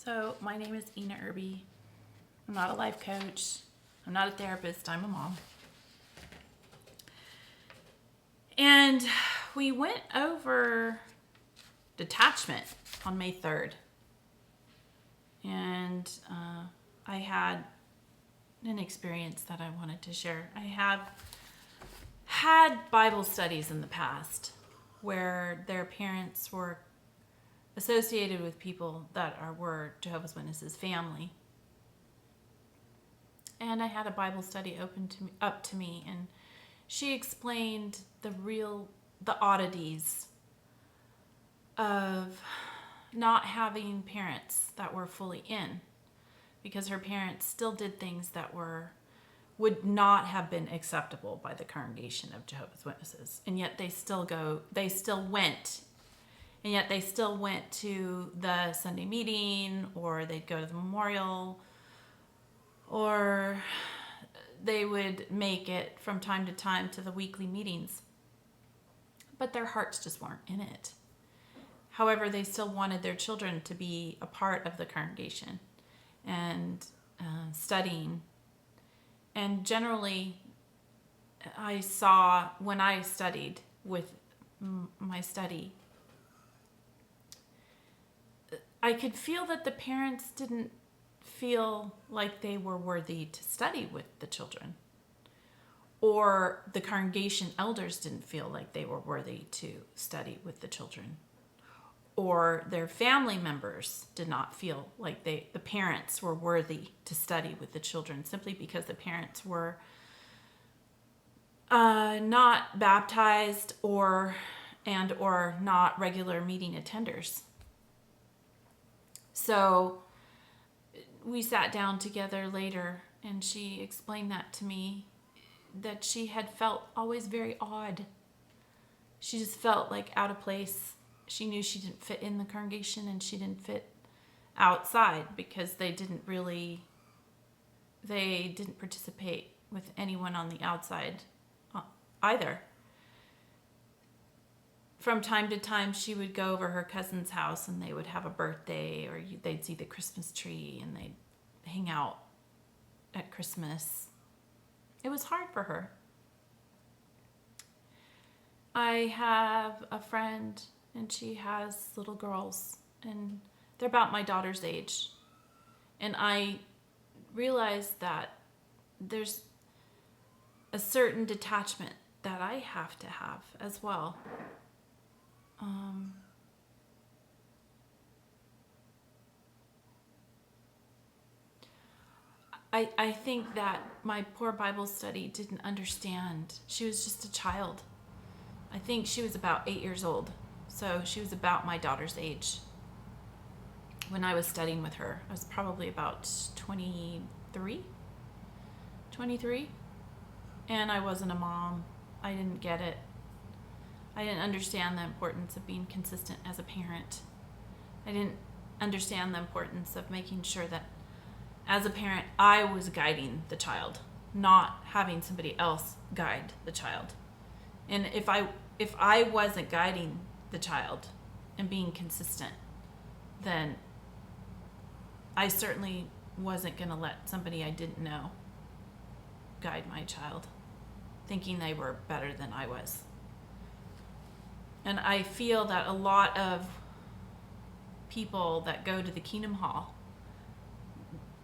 So my name is Ina Irby. I'm not a life coach. I'm not a therapist. I'm a mom. And we went over detachment on May 3rd. And I had an experience that I wanted to share. I have had Bible studies in the past where their parents were associated with people that were Jehovah's Witnesses family. And I had a Bible study up to me, and she explained the oddities of not having parents that were fully in, because her parents still did things that would not have been acceptable by the congregation of Jehovah's Witnesses, and yet they still went to the Sunday meeting, or they'd go to the memorial, or they would make it from time to time to the weekly meetings. But their hearts just weren't in it. However, they still wanted their children to be a part of the congregation and studying. And generally, I saw when I studied with my study, I could feel that the parents didn't feel like they were worthy to study with the children, or the congregation elders didn't feel like they were worthy to study with the children, or their family members did not feel like the parents were worthy to study with the children, simply because the parents were not baptized or not regular meeting attenders. So we sat down together later, and she explained that to me, that she had felt always very odd. She just felt like out of place. She knew she didn't fit in the congregation, and she didn't fit outside, because they didn't participate with anyone on the outside either. From time to time, she would go over her cousin's house, and they would have a birthday, or they'd see the Christmas tree, and they'd hang out at Christmas. It was hard for her. I have a friend, and she has little girls, and they're about my daughter's age. And I realized that there's a certain detachment that I have to have as well. I think that my poor Bible study didn't understand. She was just a child. I think she was about 8 years old. So she was about my daughter's age when I was studying with her. I was probably about 23. And I wasn't a mom. I didn't get it. I didn't understand the importance of being consistent as a parent. I didn't understand the importance of making sure that as a parent, I was guiding the child, not having somebody else guide the child. And if I wasn't guiding the child and being consistent, then I certainly wasn't going to let somebody I didn't know guide my child, thinking they were better than I was. And I feel that a lot of people that go to the Kingdom Hall,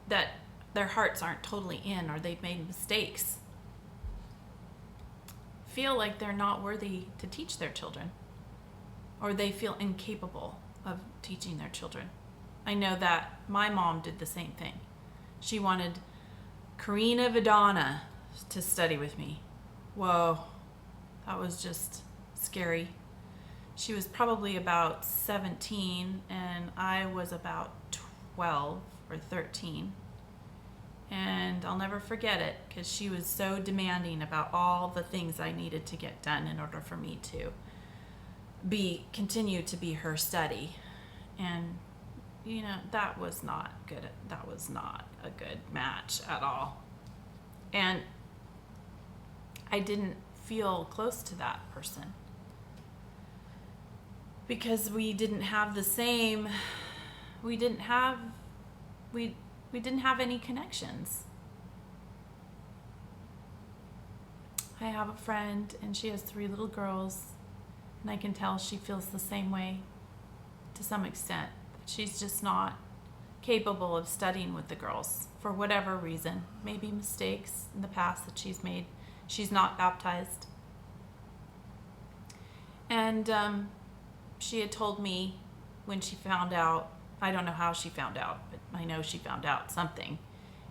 that their hearts aren't totally in, or they've made mistakes, feel like they're not worthy to teach their children, or they feel incapable of teaching their children. I know that my mom did the same thing. She wanted Karina Vidana to study with me. Whoa, that was just scary. She was probably about 17, and I was about 12 or 13. And I'll never forget it, because she was so demanding about all the things I needed to get done in order for me to continue to be her study. And that was not good. That was not a good match at all. And I didn't feel close to that person, because we didn't have we didn't have any connections. I have a friend, and she has 3 little girls, and I can tell she feels the same way to some extent. She's just not capable of studying with the girls for whatever reason. Maybe mistakes in the past that she's made. She's not baptized. And she had told me when she found out, I don't know how she found out, but I know she found out something,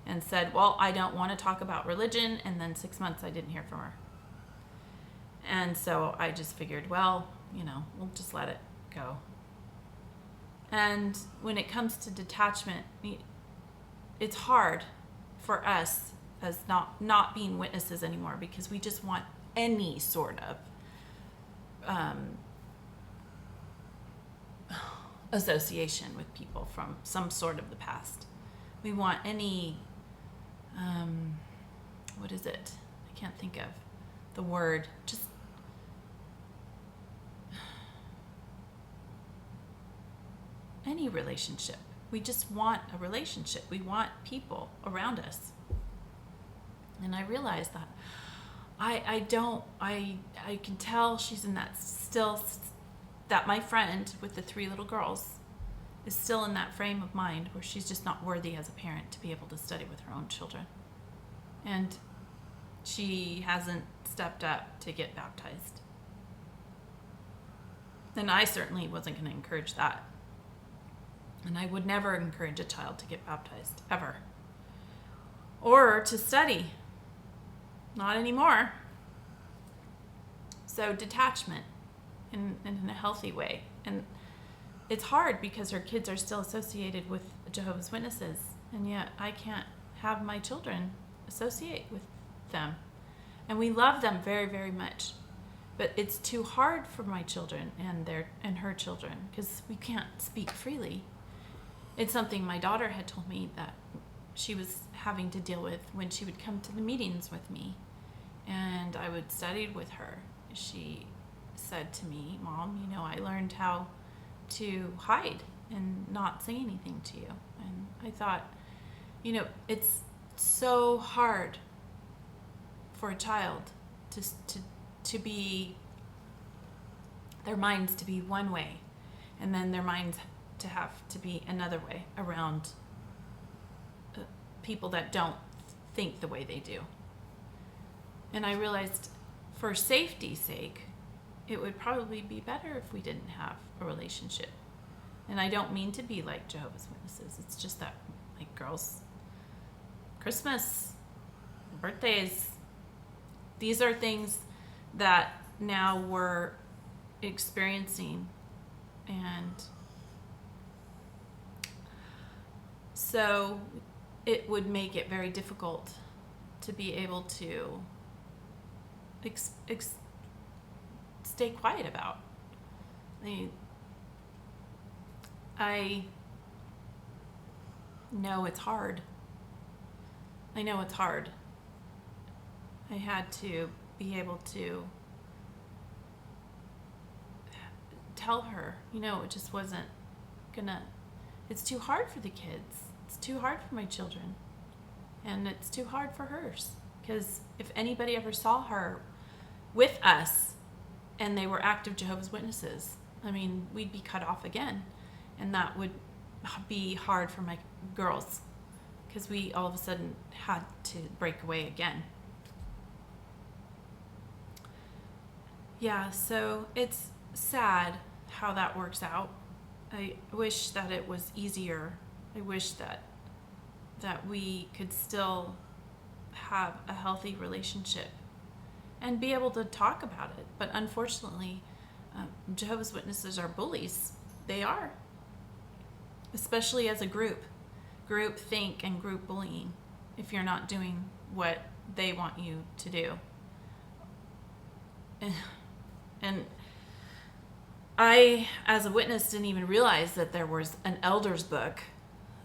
and said, well, I don't want to talk about religion. And then 6 months I didn't hear from her. And so I just figured, well, we'll just let it go. And when it comes to detachment, it's hard for us as not being witnesses anymore, because we just want any sort of association with people from some sort of the past. We want any, what is it? I can't think of the word. Just any relationship. We just want a relationship. We want people around us. And I realized that I can tell she's in that still, that my friend with the 3 little girls is still in that frame of mind where she's just not worthy as a parent to be able to study with her own children. And she hasn't stepped up to get baptized. And I certainly wasn't going to encourage that. And I would never encourage a child to get baptized, ever. Or to study. Not anymore. So detachment in a healthy way. And it's hard because her kids are still associated with Jehovah's Witnesses. And yet I can't have my children associate with them. And we love them very, very much. But it's too hard for my children and her children, because we can't speak freely. It's something my daughter had told me that she was having to deal with when she would come to the meetings with me and I would study with her. She said to me, Mom, I learned how to hide and not say anything to you. And I thought, it's so hard for a child to be, their minds to be one way, and then their minds to have to be another way around people that don't think the way they do. And I realized, for safety's sake, it would probably be better if we didn't have a relationship. And I don't mean to be like Jehovah's Witnesses. It's just that, like, girls, Christmas, birthdays, these are things that now we're experiencing. And so it would make it very difficult to be able to stay quiet about. I know it's hard. I know it's hard. I had to be able to tell her, it just wasn't gonna, it's too hard for the kids. It's too hard for my children. And it's too hard for hers. Because if anybody ever saw her with us and they were active Jehovah's Witnesses, we'd be cut off again. And that would be hard for my girls, because we all of a sudden had to break away again. Yeah, so it's sad how that works out. I wish that it was easier. I wish that we could still have a healthy relationship and be able to talk about it. But unfortunately, Jehovah's Witnesses are bullies. They are. Especially as a group. Group think and group bullying if you're not doing what they want you to do. And I, as a witness, didn't even realize that there was an elders book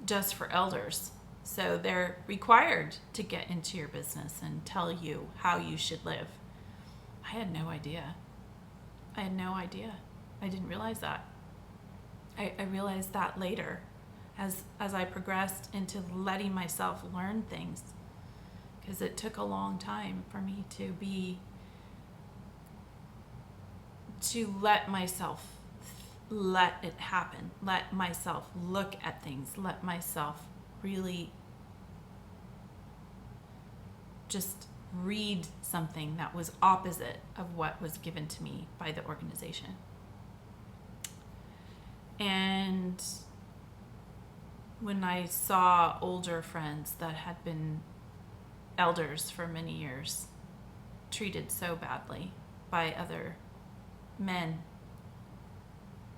just for elders. So they're required to get into your business and tell you how you should live. I had no idea. I didn't realize that. I realized that later, as I progressed into letting myself learn things, because it took a long time for me to let myself let it happen, let myself look at things, let myself really just read something that was opposite of what was given to me by the organization. And when I saw older friends that had been elders for many years treated so badly by other men,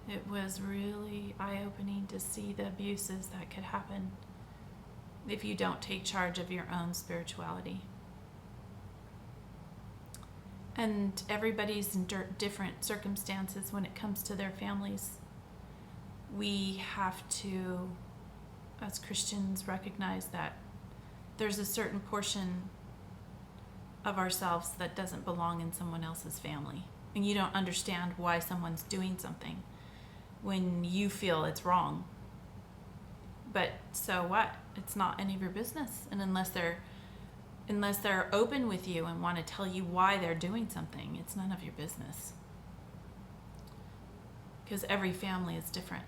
it was really eye-opening to see the abuses that could happen if you don't take charge of your own spirituality. And everybody's in different circumstances when it comes to their families. We have to, as Christians, recognize that there's a certain portion of ourselves that doesn't belong in someone else's family. And you don't understand why someone's doing something when you feel it's wrong. But so what? It's not any of your business. And unless they're open with you and want to tell you why they're doing something, it's none of your business. Because every family is different.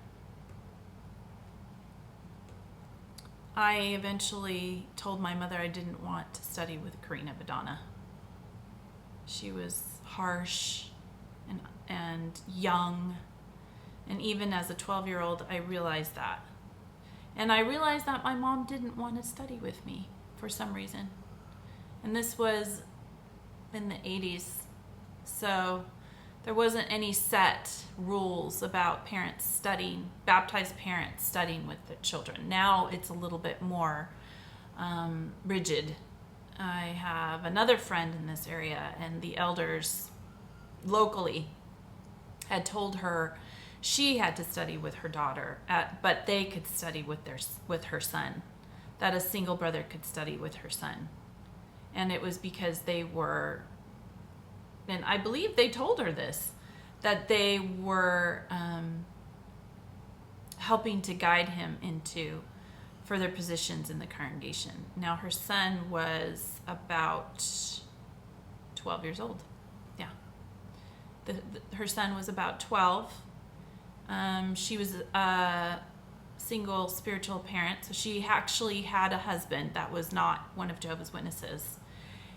I eventually told my mother I didn't want to study with Karina Badana. She was harsh and young. And even as a 12-year-old, I realized that. And I realized that my mom didn't want to study with me for some reason. And this was in the 80s. So there wasn't any set rules about parents studying, baptized parents studying with their children. Now it's a little bit more rigid. I have another friend in this area, and the elders locally had told her she had to study with her daughter, but they could study with her son, that a single brother could study with her son. And it was because they were, and I believe they told her this, that they were helping to guide him into further positions in the congregation. Now her son was about 12 years old. Yeah. Her son was about 12. She was a single spiritual parent, so she actually had a husband that was not one of Jehovah's Witnesses.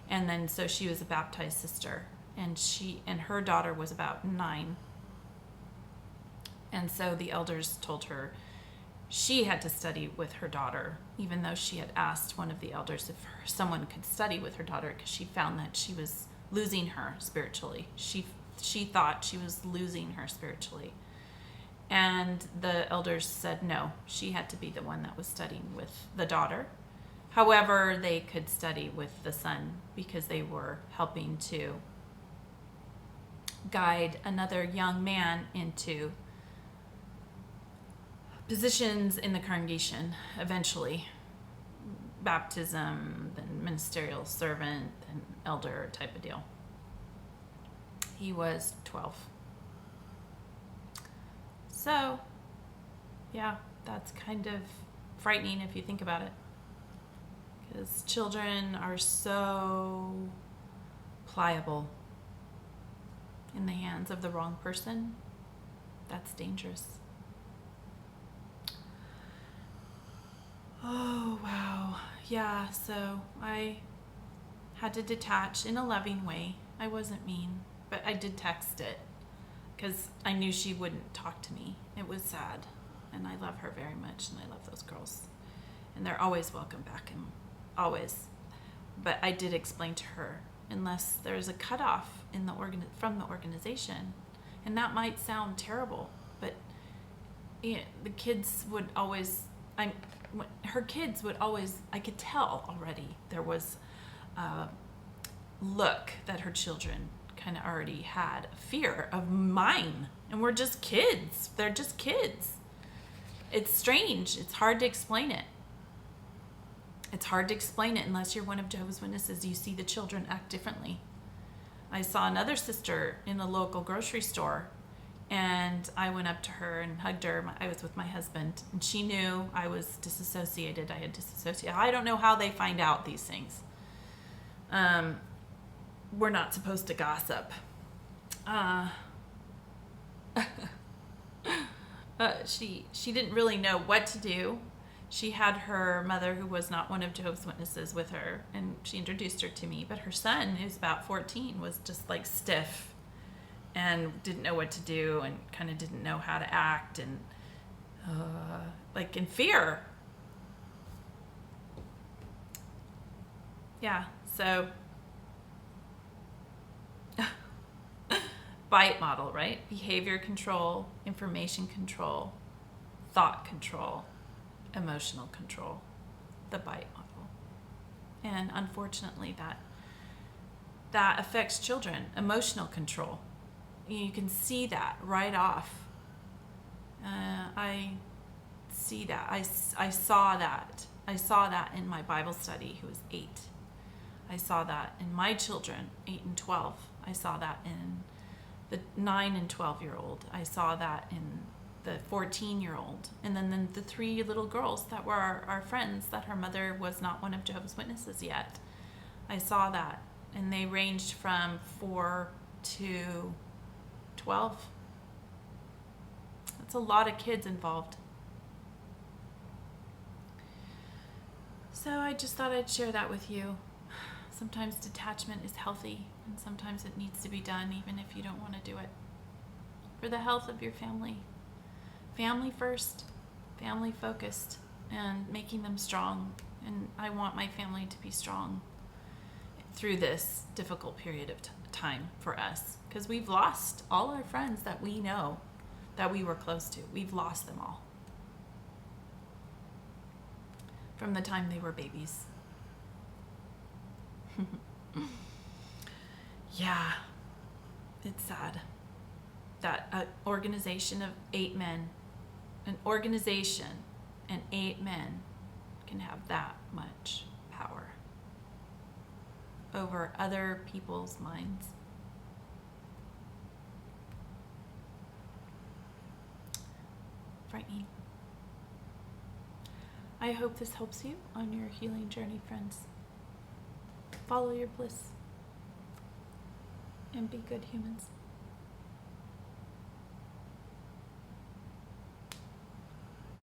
And then so she was a baptized sister, and her daughter was about 9. And so the elders told her she had to study with her daughter, even though she had asked one of the elders if someone could study with her daughter, because she found that she was losing her spiritually. She thought she was losing her spiritually. And the elders said no, she had to be the one that was studying with the daughter. However, they could study with the son because they were helping to guide another young man into positions in the congregation, eventually. Baptism, then ministerial servant, then elder type of deal. He was 12. So, yeah, that's kind of frightening if you think about it. Because children are so pliable in the hands of the wrong person. That's dangerous. Oh, wow. Yeah, so I had to detach in a loving way. I wasn't mean, but I did text it because I knew she wouldn't talk to me. It was sad, and I love her very much, and I love those girls. And they're always welcome back, and always. But I did explain to her, unless there's a cutoff in from the organization, and that might sound terrible, but the kids would always, her kids would always, I could tell already there was a look that her children kind of already had a fear of mine, and we're just kids. They're just kids. It's strange. It's hard to explain it. It's hard to explain it unless you're one of Jehovah's Witnesses. You see the children act differently. I saw another sister in a local grocery store And I went up to her and hugged her. I was with my husband, and she knew I was disassociated. I had disassociated. I don't know how they find out these things. We're not supposed to gossip. She didn't really know what to do. She had her mother, who was not one of Jehovah's Witnesses, with her, and she introduced her to me. But her son, who's about 14, was just like stiff and didn't know what to do and kind of didn't know how to act, and like in fear. Yeah, so BITE model, right? Behavior control, information control, thought control, emotional control, the BITE model. And unfortunately that affects children. Emotional control. You can see that right off. I see that. I saw that. I saw that in my Bible study, who was 8. I saw that in my children, 8 and 12. I saw that in the 9 and 12-year-old. I saw that in the 14-year-old. And then the 3 little girls that were our friends, that her mother was not one of Jehovah's Witnesses yet. I saw that. And they ranged from 4 to 12. That's a lot of kids involved. So I just thought I'd share that with you. Sometimes detachment is healthy, and sometimes it needs to be done even if you don't want to do it. For the health of your family. Family first, family focused, and making them strong. And I want my family to be strong through this difficult period of time for us, because we've lost all our friends that we know, that we were close to. We've lost them all from the time they were babies. Yeah, it's sad that an organization of 8 men, an organization and 8 men can have that much power over other people's minds. Frightening. I hope this helps you on your healing journey, friends. Follow your bliss and be good humans.